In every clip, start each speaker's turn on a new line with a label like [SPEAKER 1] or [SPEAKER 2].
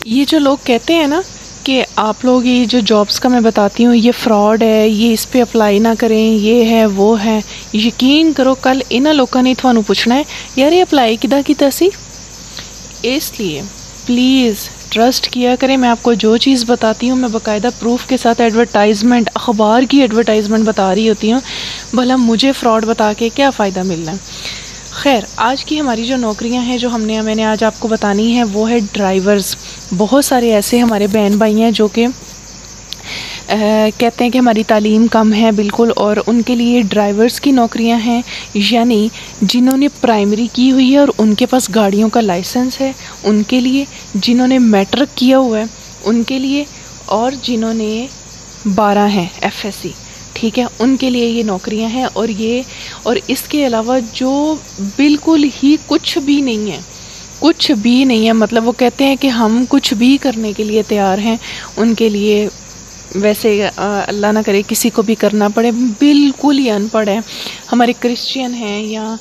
[SPEAKER 1] ये जो लोग कहते हैं ना कि आप लोग ये जो जॉब्स का मैं बताती हूँ ये फ्रॉड है, ये इस पे अप्लाई ना करें, ये है वो है, यकीन करो कल इन्हां लोगों ने थानू पूछना है यार ये अप्लाई किदा कीता सी। इसलिए प्लीज़ ट्रस्ट किया करें। मैं आपको जो चीज़ बताती हूँ मैं बाकायदा प्रूफ के साथ एडवर्टाइजमेंट, अखबार की एडवर्टाइजमेंट बता रही होती हूँ, भला मुझे फ्रॉड बता के क्या फ़ायदा मिलना है। खैर, आज की हमारी जो नौकरियां हैं जो मैंने आज आपको बतानी है वो है ड्राइवर्स। बहुत सारे ऐसे हमारे बहन भाई हैं जो कि कहते हैं कि हमारी तालीम कम है बिल्कुल, और उनके लिए ड्राइवर्स की नौकरियां हैं, यानी जिन्होंने प्राइमरी की हुई है और उनके पास गाड़ियों का लाइसेंस है उनके लिए, जिन्होंने मैट्रिक किया हुआ है उनके लिए, और जिन्होंने 12 हैं FSC, ठीक है, उनके लिए ये नौकरियां हैं। और इसके अलावा जो बिल्कुल ही कुछ भी नहीं है, कुछ भी नहीं है, मतलब वो कहते हैं कि हम कुछ भी करने के लिए तैयार हैं, उनके लिए वैसे अल्लाह ना करे किसी को भी करना पड़े, बिल्कुल ही अनपढ़ है, हमारे क्रिश्चियन हैं या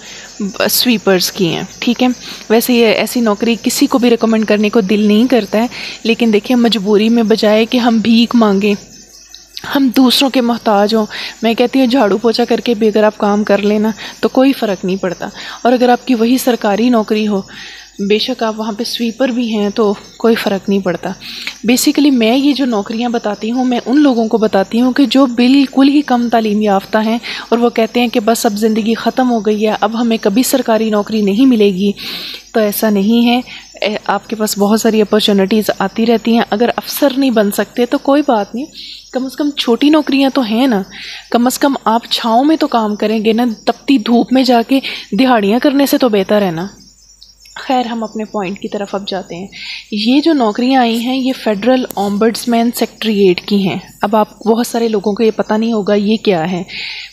[SPEAKER 1] स्वीपर्स की हैं, ठीक है। वैसे ये ऐसी नौकरी किसी को भी रिकमेंड करने को दिल नहीं करता है, लेकिन देखिए मजबूरी में बजाय कि हम भीख मांगें, हम दूसरों के मोहताज हों, मैं कहती हूँ झाड़ू पोछा करके भी अगर आप काम कर लेना तो कोई फ़र्क नहीं पड़ता। और अगर आपकी वही सरकारी नौकरी हो, बेशक आप वहाँ पे स्वीपर भी हैं तो कोई फ़र्क नहीं पड़ता। बेसिकली मैं ये जो नौकरियाँ बताती हूँ मैं उन लोगों को बताती हूँ कि जो बिल्कुल ही कम तालीम याफ्ता हैं और वो कहते हैं कि बस अब ज़िंदगी ख़त्म हो गई है, अब हमें कभी सरकारी नौकरी नहीं मिलेगी। तो ऐसा नहीं है, आपके पास बहुत सारी अपॉर्चुनिटीज़ आती रहती हैं। अगर अफसर नहीं बन सकते तो कोई बात नहीं, कम से कम छोटी नौकरियां तो हैं ना, कम से कम आप छाँव में तो काम करेंगे ना, तपती धूप में जाके दिहाड़ियाँ करने से तो बेहतर है ना। खैर, हम अपने पॉइंट की तरफ अब जाते हैं। ये जो नौकरियां आई हैं ये फेडरल ओम्बड्समैन सेक्रेटेरिएट की हैं। अब आप बहुत सारे लोगों को ये पता नहीं होगा ये क्या है।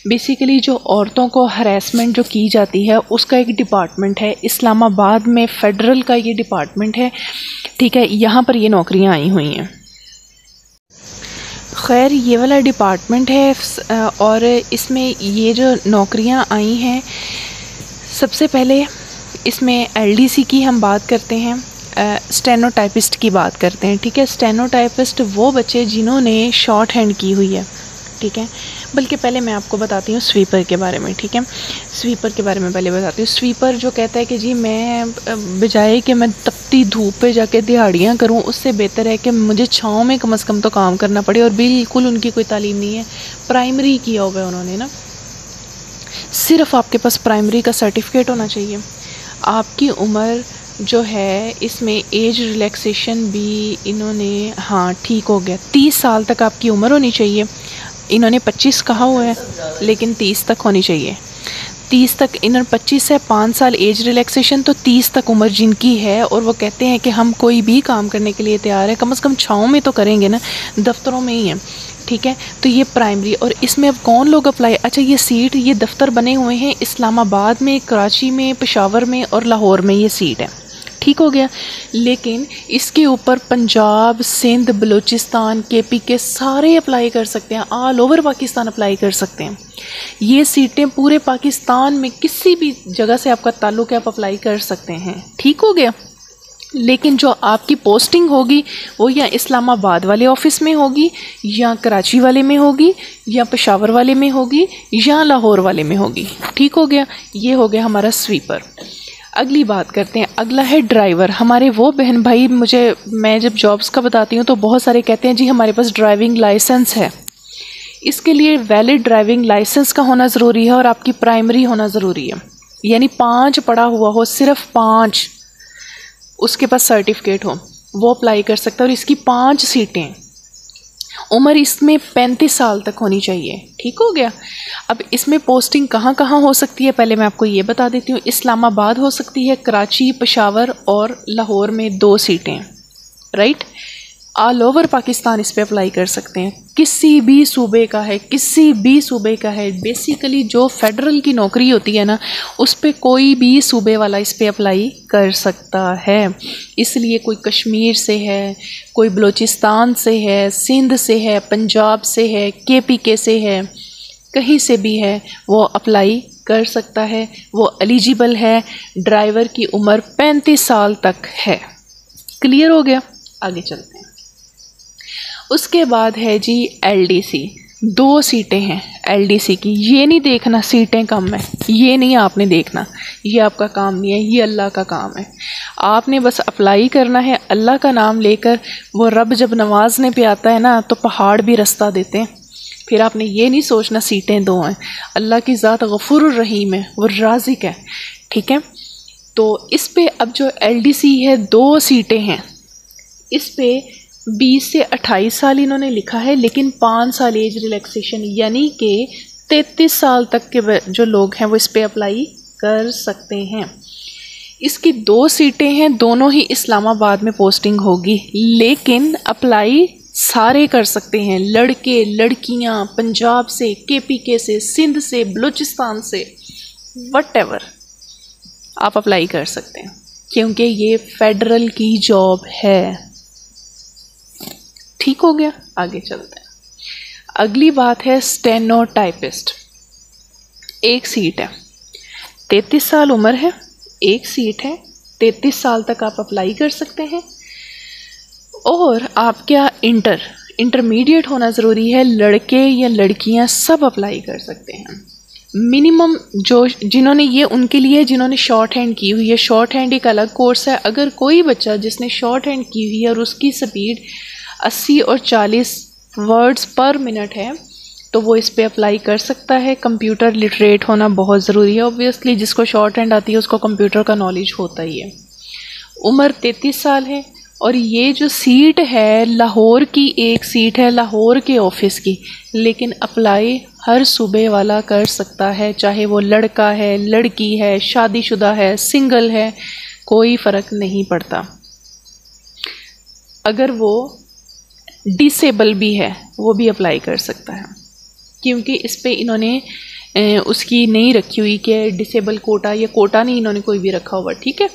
[SPEAKER 1] बेसिकली जो औरतों को हरासमेंट जो की जाती है उसका एक डिपार्टमेंट है, इस्लामाबाद में फेडरल का ये डिपार्टमेंट है, ठीक है, यहाँ पर ये नौकरियाँ आई हुई हैं। खैर, ये वाला डिपार्टमेंट है और इसमें ये जो नौकरियां आई हैं, सबसे पहले इसमें LDC की हम बात करते हैं, स्टेनोटाइपिस्ट की बात करते हैं, ठीक है। स्टेनोटाइपिस्ट वो बच्चे जिन्होंने शॉर्ट हैंड की हुई है, ठीक है। बल्कि पहले मैं आपको बताती हूँ स्वीपर के बारे में, ठीक है। स्वीपर के बारे में पहले बताती हूँ। स्वीपर जो कहता है कि जी मैं बजाय कि मैं तपती धूप पे जाके दिहाड़ियाँ करूँ, उससे बेहतर है कि मुझे छाँव में कम से कम तो काम करना पड़े। और बिल्कुल उनकी कोई तालीम नहीं है, प्राइमरी किया हुआ है उन्होंने ना, सिर्फ आपके पास प्राइमरी का सर्टिफिकेट होना चाहिए। आपकी उम्र जो है इसमें एज रिलैक्सेशन भी इन्होंने, हाँ ठीक हो गया, 30 साल तक आपकी उम्र होनी चाहिए। इन्होंने 25 कहा हुआ है लेकिन 30 तक होनी चाहिए। 30 तक, इन्होंने 25 से 5 साल एज रिलैक्सेशन, तो 30 तक उम्र जिनकी है और वो कहते हैं कि हम कोई भी काम करने के लिए तैयार है, कम से कम छाँव में तो करेंगे ना, दफ्तरों में ही है, ठीक है। तो ये प्राइमरी। और इसमें अब कौन लोग अप्लाई, अच्छा ये सीट, ये दफ्तर बने हुए हैं इस्लामाबाद में, कराची में, पेशावर में और लाहौर में ये सीट है, ठीक हो गया। लेकिन इसके ऊपर पंजाब, सिंध, बलूचिस्तान, KP के सारे अप्लाई कर सकते हैं, ऑल ओवर पाकिस्तान अप्लाई कर सकते हैं। ये सीटें पूरे पाकिस्तान में किसी भी जगह से आपका ताल्लुक़ है, आप अप्लाई कर सकते हैं, ठीक हो गया। लेकिन जो आपकी पोस्टिंग होगी वो या इस्लामाबाद वाले ऑफिस में होगी, या कराची वाले में होगी, या पेशावर वाले में होगी, या लाहौर वाले में होगी, ठीक हो गया। ये हो गया हमारा स्वीपर। अगली बात करते हैं, अगला है ड्राइवर। हमारे वो बहन भाई, मैं जब जॉब्स का बताती हूँ तो बहुत सारे कहते हैं जी हमारे पास ड्राइविंग लाइसेंस है। इसके लिए वैलिड ड्राइविंग लाइसेंस का होना ज़रूरी है और आपकी प्राइमरी होना ज़रूरी है, यानी 5 पढ़ा हुआ हो, सिर्फ 5 उसके पास सर्टिफिकेट हो, वो अप्लाई कर सकता है। और इसकी 5 सीटें, उम्र इसमें 35 साल तक होनी चाहिए, ठीक हो गया। अब इसमें पोस्टिंग कहाँ कहाँ हो सकती है पहले मैं आपको ये बता देती हूँ। इस्लामाबाद हो सकती है, कराची, पेशावर और लाहौर में 2 सीटें, राइट। ऑल ओवर पाकिस्तान इस पे अप्लाई कर सकते हैं, किसी भी सूबे का है, किसी भी सूबे का है। बेसिकली जो फेडरल की नौकरी होती है ना, उस पे कोई भी सूबे वाला इस पे अप्लाई कर सकता है। इसलिए कोई कश्मीर से है, कोई बलूचिस्तान से है, सिंध से है, पंजाब से है, KPK से है, कहीं से भी है, वो अप्लाई कर सकता है, वो एलिजिबल है। ड्राइवर की उम्र 35 साल तक है, क्लियर हो गया। आगे चलते हैं। उसके बाद है जी एलडीसी, 2 सीटें हैं एलडीसी की। ये नहीं देखना सीटें कम है, ये नहीं आपने देखना, ये आपका काम नहीं है, ये अल्लाह का काम है। आपने बस अप्लाई करना है अल्लाह का नाम लेकर। वो रब जब नवाजने पे आता है ना तो पहाड़ भी रास्ता देते हैं। फिर आपने ये नहीं सोचना सीटें 2 हैं। अल्लाह की ज़ात गफूर रहीम है, वो राज़िक है, ठीक है। तो इस पे अब जो एलडीसी है 2 सीटें हैं, इस पे 20 से 28 साल इन्होंने लिखा है, लेकिन 5 साल एज रिलैक्सेशन, यानी कि 33 साल तक के जो लोग हैं वो इस पे अप्लाई कर सकते हैं। इसकी 2 सीटें हैं, दोनों ही इस्लामाबाद में पोस्टिंग होगी, लेकिन अप्लाई सारे कर सकते हैं, लड़के लड़कियां, पंजाब से, केपीके से, सिंध से, बलूचिस्तान से, व्हाटएवर आप अप्लाई कर सकते हैं, क्योंकि ये फेडरल की जॉब है। ठीक हो गया, आगे चलते हैं। अगली बात है स्टेनोटाइपिस्ट। 1 सीट है, 33 साल उम्र है, 1 सीट है, 33 साल तक आप अप्लाई कर सकते हैं। और आप क्या इंटरमीडिएट होना ज़रूरी है, लड़के या लड़कियां सब अप्लाई कर सकते हैं। मिनिमम जो जिन्होंने ये उनके लिए जिन्होंने शॉर्ट हैंड की हुई है, शॉर्ट हैंड एक अलग कोर्स है। अगर कोई बच्चा जिसने शॉर्ट हैंड की हुई है और उसकी स्पीड 80 और 40 वर्ड्स पर मिनट है तो वो इस पे अप्लाई कर सकता है। कंप्यूटर लिटरेट होना बहुत ज़रूरी है, ऑब्वियसली जिसको शॉर्ट हैंड आती है उसको कंप्यूटर का नॉलेज होता ही है। उम्र 33 साल है और ये जो सीट है लाहौर की 1 सीट है, लाहौर के ऑफिस की, लेकिन अप्लाई हर सूबे वाला कर सकता है, चाहे वो लड़का है, लड़की है, शादीशुदा है, सिंगल है, कोई फ़र्क नहीं पड़ता। अगर वो डिसेबल भी है वो भी अप्लाई कर सकता है, क्योंकि इस पे इन्होंने उसकी नहीं रखी हुई कि डिसेबल कोटा, या कोटा नहीं इन्होंने कोई भी रखा हुआ, ठीक है।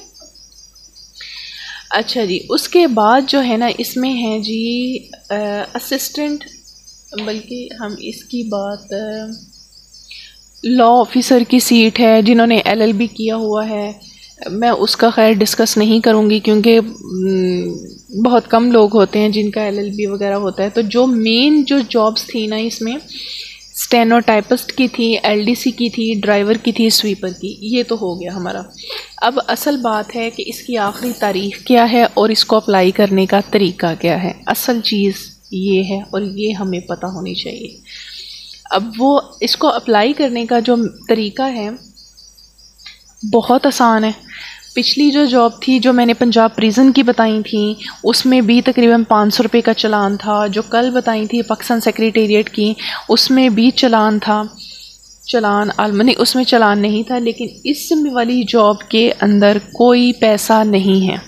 [SPEAKER 1] अच्छा जी, उसके बाद जो है ना इसमें है जी असिस्टेंट, बल्कि हम इसकी बात लॉ ऑफिसर की सीट है जिन्होंने एलएलबी किया हुआ है। मैं उसका खैर डिस्कस नहीं करूँगी क्योंकि बहुत कम लोग होते हैं जिनका एलएलबी वगैरह होता है। तो जो मेन जो जॉब्स थी ना इसमें स्टेनोटाइपिस्ट की थी, एलडीसी की थी, ड्राइवर की थी, स्वीपर की, ये तो हो गया हमारा। अब असल बात है कि इसकी आखिरी तारीख क्या है और इसको अप्लाई करने का तरीका क्या है। असल चीज़ ये है और ये हमें पता होनी चाहिए। अब वो इसको अप्लाई करने का जो तरीका है बहुत आसान है। पिछली जो जॉब थी जो मैंने पंजाब प्रिजन की बताई थी उसमें भी तकरीबन 500 रुपये का चलान था। जो कल बताई थी पाकिस्तान सेक्रेटेरिएट की उसमें भी चलान था, चलान आलमनी उसमें चलान नहीं था। लेकिन इस वाली जॉब के अंदर कोई पैसा नहीं है।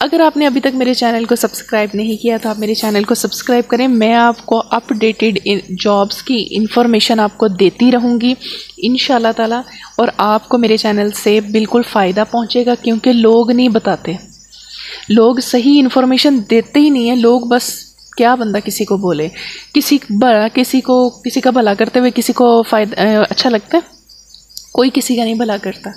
[SPEAKER 1] अगर आपने अभी तक मेरे चैनल को सब्सक्राइब नहीं किया तो आप मेरे चैनल को सब्सक्राइब करें। मैं आपको अपडेटेड जॉब्स की इंफॉर्मेशन आपको देती रहूँगी इंशाल्लाह ताला, और आपको मेरे चैनल से बिल्कुल फ़ायदा पहुँचेगा, क्योंकि लोग नहीं बताते, लोग सही इन्फॉर्मेशन देते ही नहीं है। लोग बस क्या बंदा किसी को बोले, किसी का भला करते हुए किसी को फ़ायदा अच्छा लगता है? कोई किसी का नहीं भला करता।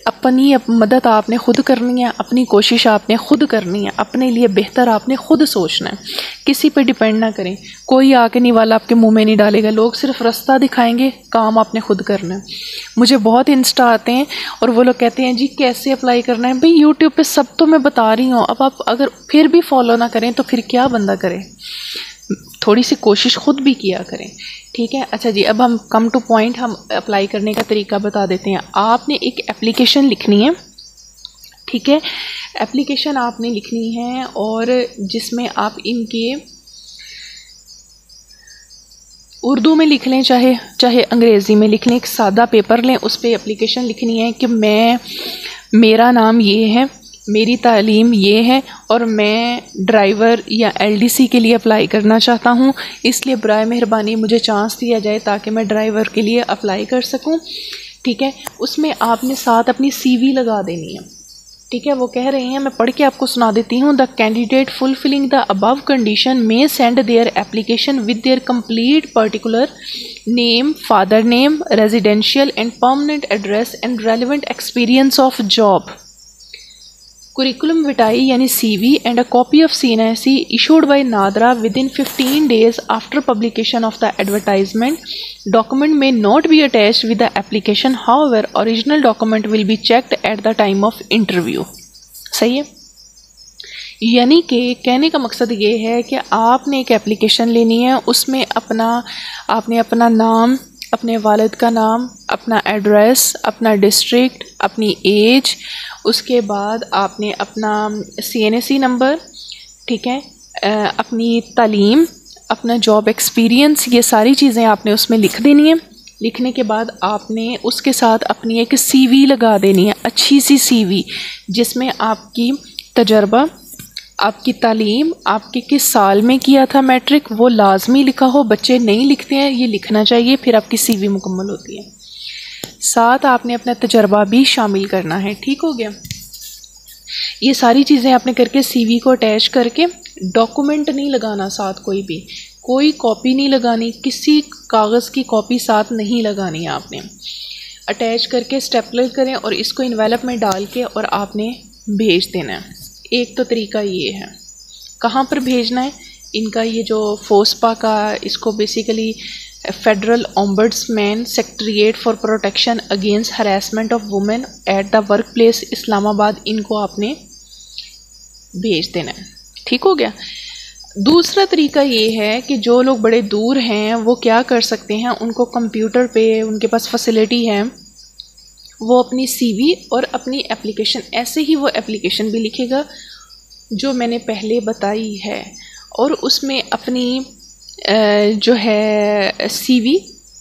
[SPEAKER 1] अपनी मदद आपने खुद करनी है, अपनी कोशिश आपने खुद करनी है, अपने लिए बेहतर आपने खुद सोचना है। किसी पे डिपेंड ना करें, कोई आके नहीं वाला आपके मुंह में नहीं डालेगा, लोग सिर्फ रास्ता दिखाएंगे, काम आपने खुद करना है। मुझे बहुत इंस्टा आते हैं और वो लोग कहते हैं जी कैसे अप्लाई करना है। भाई यूट्यूब पे सब तो मैं बता रही हूँ, अब आप अगर फिर भी फॉलो ना करें तो फिर क्या बंदा करे। थोड़ी सी कोशिश खुद भी किया करें, ठीक है। अच्छा जी, अब हम कम टू पॉइंट, हम अप्लाई करने का तरीका बता देते हैं। आपने एक एप्लीकेशन लिखनी है, ठीक है। एप्लीकेशन आपने लिखनी है और जिसमें आप इनके उर्दू में लिख लें, चाहे अंग्रेज़ी में लिख लें, एक सादा पेपर लें, उस पर एप्लीकेशन लिखनी है कि मेरा नाम ये है, मेरी तालीम ये है और मैं ड्राइवर या एलडीसी के लिए अप्लाई करना चाहता हूँ, इसलिए बराए मेहरबानी मुझे चांस दिया जाए ताकि मैं ड्राइवर के लिए अप्लाई कर सकूँ, ठीक है। उसमें आपने साथ अपनी सीवी लगा देनी है, ठीक है। वो कह रहे हैं, मैं पढ़ के आपको सुना देती हूँ। The candidate fulfilling the above condition may send their application with their complete particular name, father name, residential and permanent address and relevant experience of job Curriculum vitae यानी CV and a copy of CNIC issued by NADRA within 15 days after publication of the advertisement. Document may not be attached with the application. However, original document will be checked at the time of interview. सही है। यानी कि कहने का मकसद ये है कि आपने एक एप्लीकेशन लेनी है, उसमें आपने अपना नाम, अपने वालिद का नाम, अपना एड्रेस, अपना डिस्ट्रिक्ट, अपनी एज, उसके बाद आपने अपना CNAC नंबर, ठीक है, अपनी तालीम, अपना जॉब एक्सपीरियंस, ये सारी चीज़ें आपने उसमें लिख देनी है। लिखने के बाद आपने उसके साथ अपनी एक CV लगा देनी है, अच्छी सी CV, जिसमें आपकी तजर्बा, आपकी तालीम, आपके किस साल में किया था मैट्रिक, वो लाजमी लिखा हो। बच्चे नहीं लिखते हैं, ये लिखना चाहिए, फिर आपकी CV मुकम्मल होती है। साथ आपने अपना तजर्बा भी शामिल करना है। ठीक हो गया। ये सारी चीज़ें आपने करके CV को अटैच करके, डॉक्यूमेंट नहीं लगाना साथ, कोई कॉपी नहीं लगानी, किसी कागज़ की कॉपी साथ नहीं लगानी है आपने। अटैच करके स्टेपलर करें और इसको इन्वेलप में डाल के और आपने भेज देना है। एक तो तरीका ये है। कहाँ पर भेजना है? इनका ये जो फोस्पा का, इसको basically federal ombudsman secretariat for protection against harassment of women at the work place Islamabad, इनको आपने भेज देना है। ठीक हो गया। दूसरा तरीका ये है कि जो लोग बड़े दूर हैं वो क्या कर सकते हैं, उनको कंप्यूटर पे, उनके पास फैसिलिटी है, वो अपनी CV और अपनी एप्लीकेशन, ऐसे ही वो एप्लीकेशन भी लिखेगा जो मैंने पहले बताई है, और उसमें अपनी जो है CV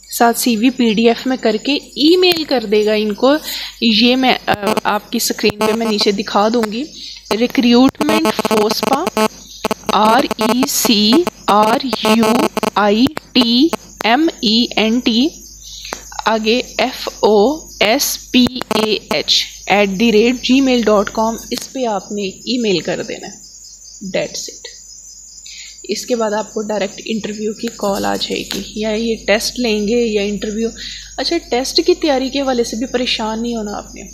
[SPEAKER 1] साथ CV PDF में करके ईमेल कर देगा इनको। ये मैं आपकी स्क्रीन पे मैं नीचे दिखा दूंगी। रिक्रूटमेंट फोस्पा RECRUITMENT आगे FOSPAH@gmail.com, इस पे आपने ईमेल कर देना है। That's it. इसके बाद आपको डायरेक्ट इंटरव्यू की कॉल आ जाएगी, या ये टेस्ट लेंगे या इंटरव्यू। अच्छा, टेस्ट की तैयारी के हवाले से भी परेशान नहीं होना आपने।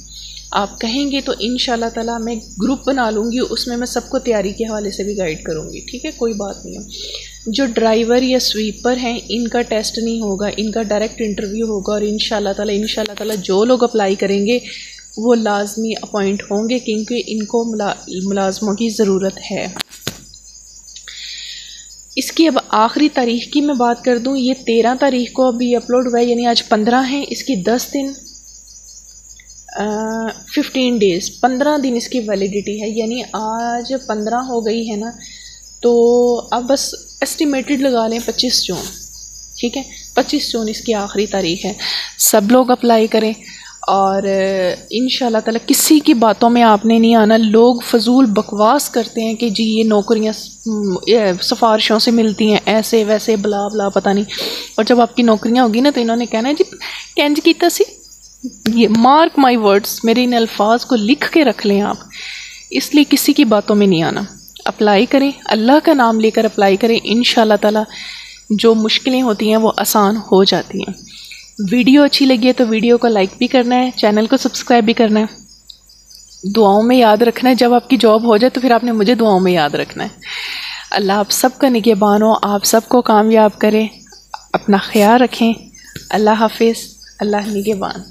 [SPEAKER 1] आप कहेंगे तो इंशाल्लाह ताला मैं ग्रुप बना लूँगी, उसमें मैं सबको तैयारी के हवाले से भी गाइड करूँगी। ठीक है, कोई बात नहीं है। जो ड्राइवर या स्वीपर हैं, इनका टेस्ट नहीं होगा, इनका डायरेक्ट इंटरव्यू होगा, और इंशाल्लाह ताला जो लोग अप्लाई करेंगे वो लाजमी अपॉइंट होंगे, क्योंकि इनको मुलाजमों की ज़रूरत है। इसकी अब आखिरी तारीख की मैं बात कर दूं, ये 13 तारीख को अभी अपलोड हुआ है, यानी आज 15 है। इसकी 10 दिन 15 डेज़ 15 दिन इसकी वैलिडिटी है, यानी आज 15 हो गई है ना, तो अब बस एस्टिमेटेड लगा लें 25 जून। ठीक है, 25 जून इसकी आखिरी तारीख है। सब लोग अप्लाई करें, और इंशाल्लाह ताला किसी की बातों में आपने नहीं आना। लोग फजूल बकवास करते हैं कि जी ये नौकरियां सिफारिशों से मिलती हैं, ऐसे वैसे बला बला पता नहीं, और जब आपकी नौकरियां होगी ना तो इन्होंने कहना है जी कैंज कीता सी। ये मार्क माई वर्ड्स, मेरे इन अल्फाज को लिख के रख लें आप। इसलिए किसी की बातों में नहीं आना, अप्लाई करें, अल्लाह का नाम लेकर अप्लाई करें। इंशाल्लाह ताला जो मुश्किलें होती हैं वो आसान हो जाती हैं। वीडियो अच्छी लगी है तो वीडियो को लाइक भी करना है, चैनल को सब्सक्राइब भी करना है। दुआओं में याद रखना है, जब आपकी जॉब हो जाए तो फिर आपने मुझे दुआओं में याद रखना है। अल्लाह आप सबका निगहबान हो, आप सबको कामयाब करें। अपना ख्याल रखें। अल्लाह हाफिज़। अल्लाह निगहबान।